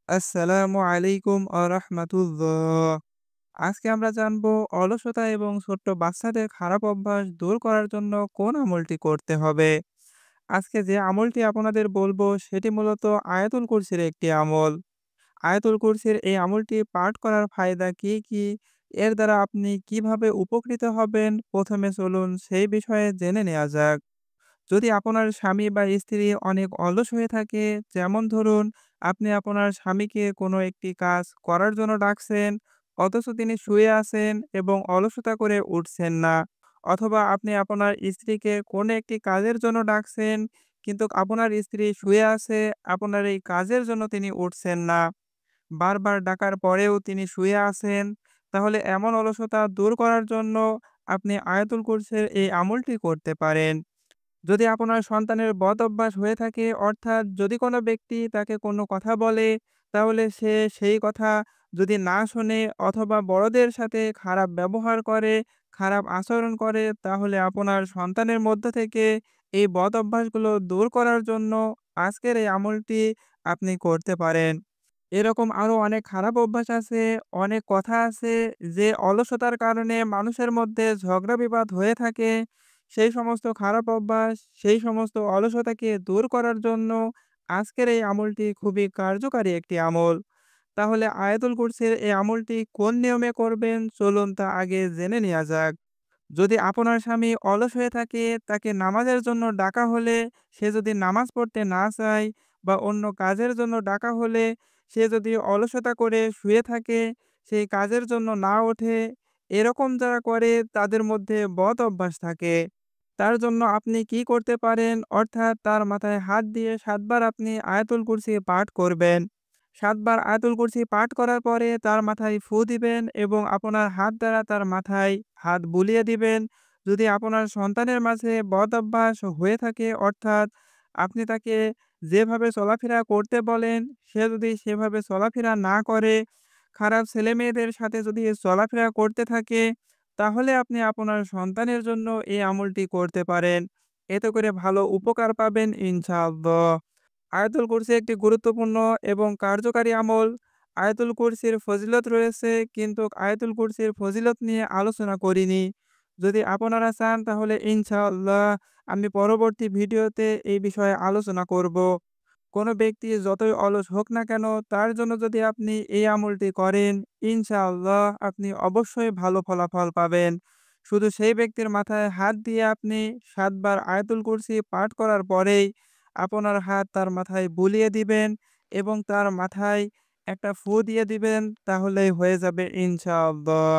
আসসালামু আলাইকুম রাহমাতুল্লাহ। আজকে আমরা জানবো অলসতা এবং ছোট্ট বাচ্চাদের খারাপ অভ্যাস দূর করার জন্য কোন আমলটি করতে হবে। আজকে যে আমলটি আপনাদের বলবো সেটি মূলত আয়াতুল কুরসির একটি আমল। আয়াতুল কুরসির এই আমলটি পাঠ করার ফায়দা কি, কি? এর দ্বারা আপনি কিভাবে উপকৃত হবেন? প্রথমে চলুন সেই বিষয়ে জেনে নেওয়া যাক। যদি আপনার স্বামী বা স্ত্রী অনেক অলস হয়ে থাকে, যেমন ধরুন আপনি আপনার স্বামীকে কোনো একটি কাজ করার জন্য ডাকছেন, অথচ তিনি শুয়ে আছেন এবং অলসতা করে উঠছেন না। অথবা আপনি আপনার স্ত্রীকে কোনো একটি কাজের জন্য ডাকছেন, কিন্তু আপনার স্ত্রী শুয়ে আছে, আপনার এই কাজের জন্য তিনি উঠছেন না। বারবার ডাকার পরেও তিনি শুয়ে আছেন, তাহলে এমন অলসতা দূর করার জন্য আপনি আয়াতুল কুরসির এই আমলটি করতে পারেন। যদি আপনার সন্তানের বদ অভ্যাস হয়ে থাকে, অর্থাৎ যদি কোনো ব্যক্তি তাকে কোনো কথা বলে, তাহলে সে সেই কথা যদি না শোনে অথবা বড়দের সাথে খারাপ ব্যবহার করে, খারাপ আচরণ করে, তাহলে আপনার সন্তানের মধ্য থেকে এই বদ অভ্যাসগুলো দূর করার জন্য আজকের এই আমলটি আপনি করতে পারেন। এরকম আরো অনেক খারাপ অভ্যাস আছে, অনেক কথা আছে যে অলসতার কারণে মানুষের মধ্যে ঝগড়া বিবাদ হয়ে থাকে। সেই সমস্ত খারাপ অভ্যাস, সেই সমস্ত অলসতাকে দূর করার জন্য আজকের এই আমলটি খুবই কার্যকারী একটি আমল। তাহলে আয়াতুল কুরসির এই আমলটি কোন নিয়মে করবেন চলুন তা আগে জেনে নেওয়া যাক। যদি আপনার স্বামী অলস হয়ে থাকে, তাকে নামাজের জন্য ডাকা হলে সে যদি নামাজ পড়তে না চায় বা অন্য কাজের জন্য ডাকা হলে সে যদি অলসতা করে শুয়ে থাকে, সেই কাজের জন্য না ওঠে, এরকম যারা করে তাদের মধ্যে বদ অভ্যাস থাকে। তার জন্য আপনি কি করতে পারেন? অর্থাৎ তার মাথায় হাত দিয়ে ৭ বার আপনি আয়াতুল কুরসি পাঠ করবেন। ৭ বার আয়াতুল কুরসি পাঠ করার পরে তার মাথায় ফু দিবেন এবং আপনার হাত দ্বারা তার মাথায় হাত বুলিয়ে দিবেন। যদি আপনার সন্তানের মাঝে বদ অভ্যাস হয়ে থাকে, অর্থাৎ আপনি তাকে যেভাবে চলাফেরা করতে বলেন, সে যদি সেভাবে চলাফেরা না করে, খারাপ ছেলেমেয়েদের সাথে যদি চলাফেরা করতে থাকে, তাহলে আপনি আপনার সন্তানের জন্য এই আমলটি করতে পারেন। এতে করে ভালো উপকার পাবেন ইনশাআল্লাহ। আয়াতুল কুরসি একটি গুরুত্বপূর্ণ এবং কার্যকারী আমল। আয়াতুল কুরসির ফজিলত রয়েছে, কিন্তু আয়াতুল কুরসির ফজিলত নিয়ে আলোচনা করিনি। যদি আপনারা চান তাহলে ইনশাআল্লাহ আমি পরবর্তী ভিডিওতে এই বিষয়ে আলোচনা করব। কোনো ব্যক্তি যতই অলস হোক না কেন, তার জন্য যদি আপনি এই আমলটি করেন, ইনশাআল্লাহ আপনি অবশ্যই ভালো ফলাফল পাবেন। শুধু সেই ব্যক্তির মাথায় হাত দিয়ে আপনি ৭ বার আয়াতুল কুরসি পাঠ করার পরেই আপনার হাত তার মাথায় বুলিয়ে দিবেন এবং তার মাথায় একটা ফু দিয়ে দিবেন, তাহলেই হয়ে যাবে ইনশাআল্লাহ।